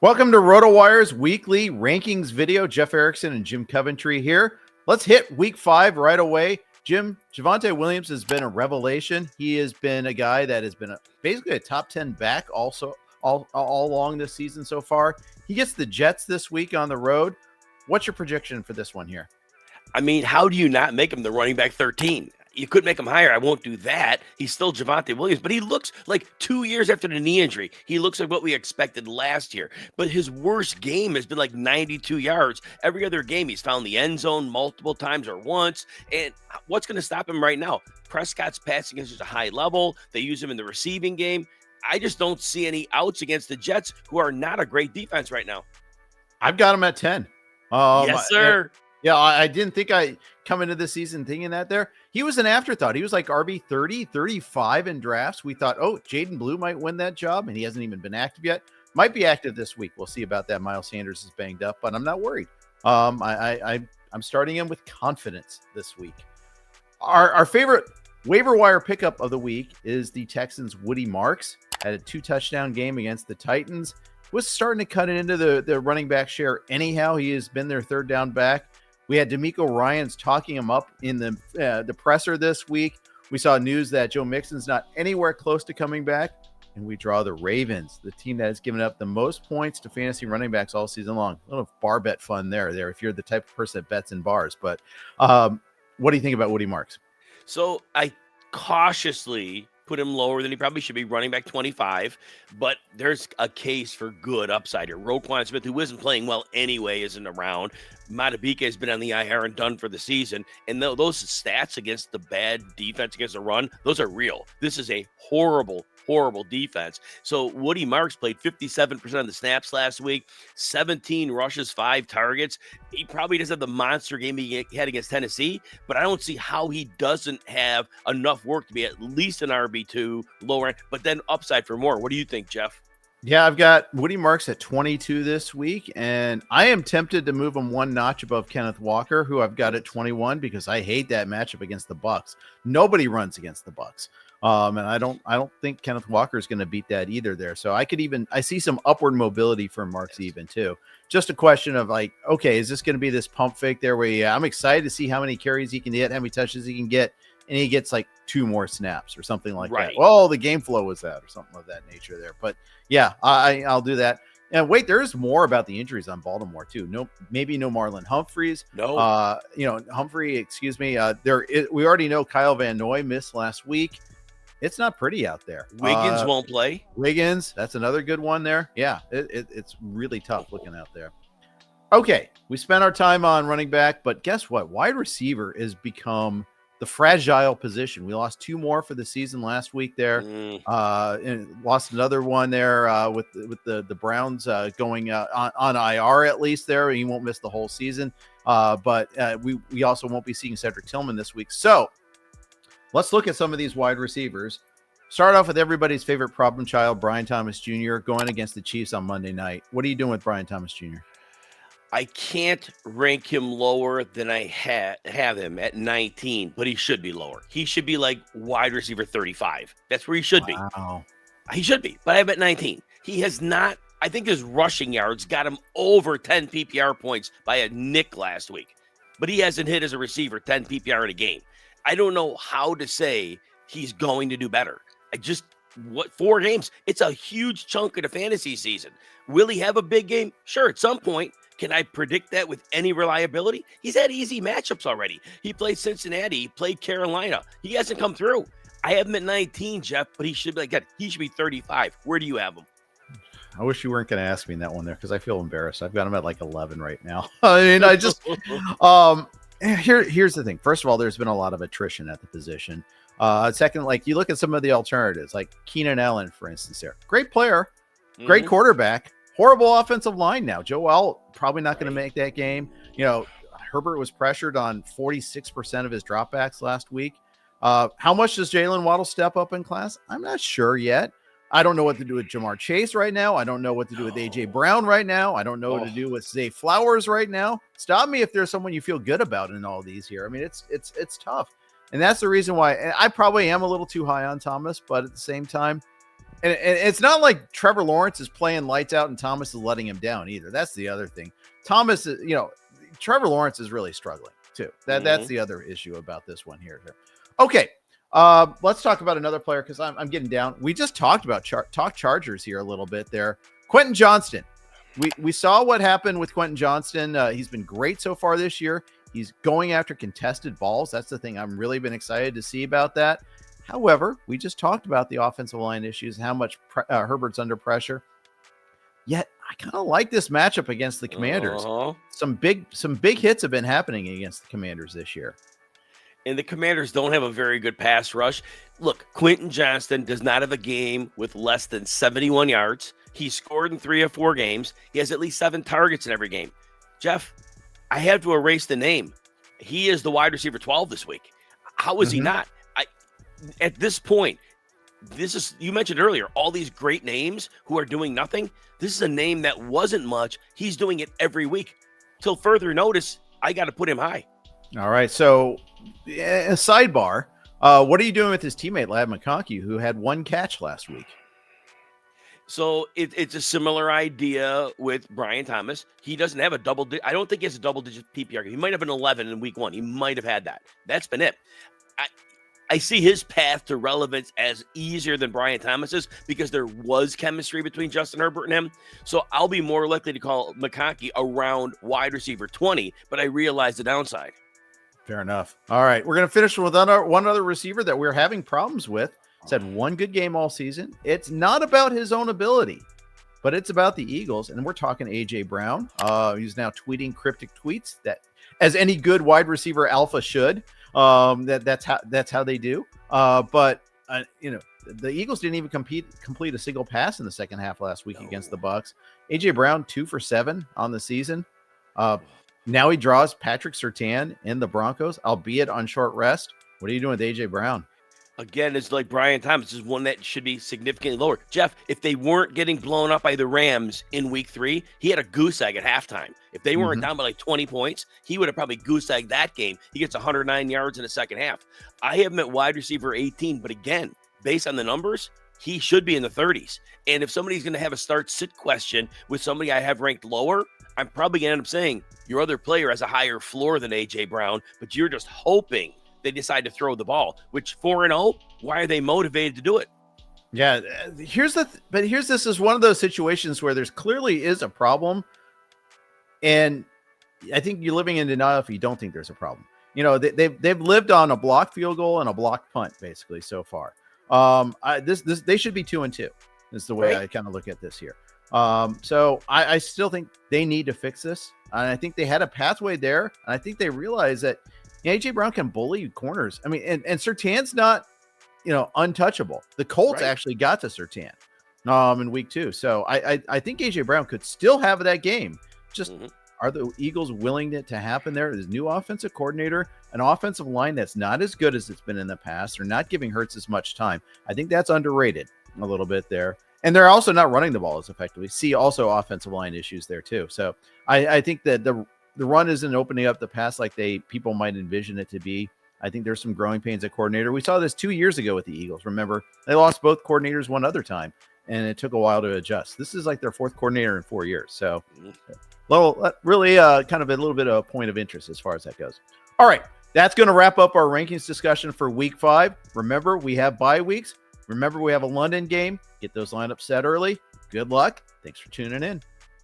Welcome to RotoWire's weekly rankings video. Jeff Erickson and Jim Coventry here. Let's hit week 5 right away. Jim, Javonte Williams has been a revelation. He has been a guy that has been basically a top 10 back also all along this season so far. He gets the Jets this week on the road. What's your prediction for this one here? I mean, how do you not make him the running back 13? You could make him higher. I won't do that. He's still Javonte Williams, but he looks like 2 years after the knee injury. He looks like what we expected last year. But his worst game has been like 92 yards. Every other game, he's found the end zone multiple times or once. And what's going to stop him right now? Prescott's passing is just a high level. They use him in the receiving game. I just don't see any outs against the Jets, who are not a great defense right now. I've got him at 10. Yes, sir. Yeah, I didn't think I come into this season thinking that there. He was an afterthought. He was like RB 30, 35 in drafts. We thought, oh, Jaden Blue might win that job, and he hasn't even been active yet. Might be active this week. We'll see about that. Miles Sanders is banged up, but I'm not worried. I'm starting him with confidence this week. Our favorite waiver wire pickup of the week is the Texans' Woody Marks. Had a 2-touchdown game against the Titans. Was starting to cut it into the running back share anyhow. He has been their third down back. We had D'Amico Ryans talking him up in the presser this week. We saw news that Joe Mixon's not anywhere close to coming back. And we draw the Ravens, the team that has given up the most points to fantasy running backs all season long. A little bar bet fun there if you're the type of person that bets in bars. But what do you think about Woody Marks? So I cautiously put him lower than he probably should be, running back 25, but there's a case for good upside here. Roquan Smith, who isn't playing well anyway, isn't around. Matabike has been on the IR and done for the season, and those stats against the bad defense against the run, those are real. This is a horrible defense. So Woody Marks played 57% of the snaps last week, 17 rushes, 5 targets. He probably doesn't have the monster game he had against Tennessee, but I don't see how he doesn't have enough work to be at least an RB2 lower end, but then upside for more. What do you think, Jeff? Yeah, I've got Woody Marks at 22 this week, and I am tempted to move him one notch above Kenneth Walker, who I've got at 21, because I hate that matchup against the Bucs. Nobody runs against the Bucs. And I don't think Kenneth Walker is going to beat that either there. So I see some upward mobility for Marks even too. Just a question of like, okay, is this going to be this pump fake there where I'm excited to see how many carries he can get, how many touches he can get, and he gets like 2 more snaps or something like that. Well, the game flow was that or something of that nature there. But yeah, I'll do that. And wait, there's more about the injuries on Baltimore too. Maybe no Marlon Humphreys. No, Humphrey, excuse me. We already know Kyle Van Noy missed last week. It's not pretty out there. Wiggins won't play. Wiggins, that's another good one there. Yeah, it's really tough looking out there. Okay, we spent our time on running back, but guess what? Wide receiver has become the fragile position. We lost 2 more for the season last week there. And lost another one there with the Browns going on IR at least there. He won't miss the whole season. But we also won't be seeing Cedric Tillman this week. So let's look at some of these wide receivers. Start off with everybody's favorite problem child, Brian Thomas Jr., going against the Chiefs on Monday night. What are you doing with Brian Thomas Jr.? I can't rank him lower than I have him at 19, but he should be lower. He should be like wide receiver 35. That's where he should be. He should be, but I have at 19. He has not, I think his rushing yards got him over 10 PPR points by a nick last week, but he hasn't hit as a receiver 10 PPR in a game. I don't know how to say he's going to do better. 4 games? It's a huge chunk of the fantasy season. Will he have a big game? Sure, at some point. Can I predict that with any reliability? He's had easy matchups already. He played Cincinnati. He played Carolina. He hasn't come through. I have him at 19, Jeff, but he should be like that. He should be 35. Where do you have him? I wish you weren't going to ask me that one there because I feel embarrassed. I've got him at like 11 right now. I mean, I just here's the thing. First of all, there's been a lot of attrition at the position. Second, like you look at some of the alternatives, like Keenan Allen, for instance, there. Great player, great quarterback, horrible offensive line now. Joel probably not going to make that game. Herbert was pressured on 46% of his dropbacks last week. How much does Jalen Waddle step up in class? I'm not sure yet. I don't know what to do with Jamar Chase right now. I don't know what to do with AJ Brown right now. I don't know what to do with Zay Flowers right now. Stop me if there's someone you feel good about in all these here. I mean, it's tough. And that's the reason why I probably am a little too high on Thomas, but at the same time, And it's not like Trevor Lawrence is playing lights out and Thomas is letting him down either. That's the other thing. Thomas, Trevor Lawrence is really struggling too. That's the other issue about this one here. Okay. Let's talk about another player because I'm getting down. We just talked about Chargers here a little bit there. Quentin Johnston. We saw what happened with Quentin Johnston. He's been great so far this year. He's going after contested balls. That's the thing I'm really been excited to see about that. However, we just talked about the offensive line issues, how much Herbert's under pressure. Yet I kind of like this matchup against the Commanders. Some big hits have been happening against the Commanders this year. And the Commanders don't have a very good pass rush. Look, Quentin Johnston does not have a game with less than 71 yards. He scored in 3 or 4 games. He has at least 7 targets in every game. Jeff, I have to erase the name. He is the wide receiver 12 this week. How is he not? At this point, you mentioned earlier, all these great names who are doing nothing. This is a name that wasn't much. He's doing it every week. Till further notice, I got to put him high. All right. So a sidebar, what are you doing with his teammate, Ladd McConkey, who had 1 catch last week? So it's a similar idea with Brian Thomas. He doesn't have I don't think he has a double-digit PPR. He might have an 11 in week 1. He might have had that. That's been it. I see his path to relevance as easier than Brian Thomas's because there was chemistry between Justin Herbert and him. So I'll be more likely to call McConkey around wide receiver 20, but I realize the downside. Fair enough. All right. We're going to finish with one other receiver that we're having problems with. He's had 1 good game all season. It's not about his own ability, but it's about the Eagles. And we're talking A.J. Brown. He's now tweeting cryptic tweets that, as any good wide receiver alpha should. That's how they do. But the Eagles didn't even complete a single pass in the second half last week against the Bucks. A.J. Brown 2 for 7 on the season. Now he draws Patrick Surtain in the Broncos, albeit on short rest. What are you doing with A.J. Brown? Again, it's like Brian Thomas is one that should be significantly lower. Jeff, if they weren't getting blown up by the Rams in week 3, he had a goose egg at halftime. If they weren't down by like 20 points, he would have probably goose egged that game. He gets 109 yards in the second half. I have him at wide receiver 18, but again, based on the numbers, he should be in the 30s. And if somebody's going to have a start-sit question with somebody I have ranked lower, I'm probably going to end up saying your other player has a higher floor than A.J. Brown, but you're just hoping they decide to throw the ball, which 4-0, why are they motivated to do it? Yeah, this is one of those situations where there's clearly is a problem. And I think you're living in denial if you don't think there's a problem. They've lived on a blocked field goal and a blocked punt basically so far. They should be 2-2 is the way I kind of look at this here. So I still think they need to fix this. And I think they had a pathway there. And I think they realized that A.J. Brown can bully corners. I mean, and Surtain's not, untouchable. The Colts actually got to Surtain in week 2. So I think A.J. Brown could still have that game. Just are the Eagles willing to happen there? There's new offensive coordinator, an offensive line that's not as good as it's been in the past. They're not giving Hurts as much time. I think that's underrated a little bit there. And they're also not running the ball as effectively. See also offensive line issues there too. So I think that the run isn't opening up the pass like people might envision it to be. I think there's some growing pains at coordinator. We saw this 2 years ago with the Eagles. Remember, they lost both coordinators one other time, and it took a while to adjust. This is like their 4th coordinator in 4 years. So really kind of a little bit of a point of interest as far as that goes. All right, that's going to wrap up our rankings discussion for week 5. Remember, we have bye weeks. Remember, we have a London game. Get those lineups set early. Good luck. Thanks for tuning in.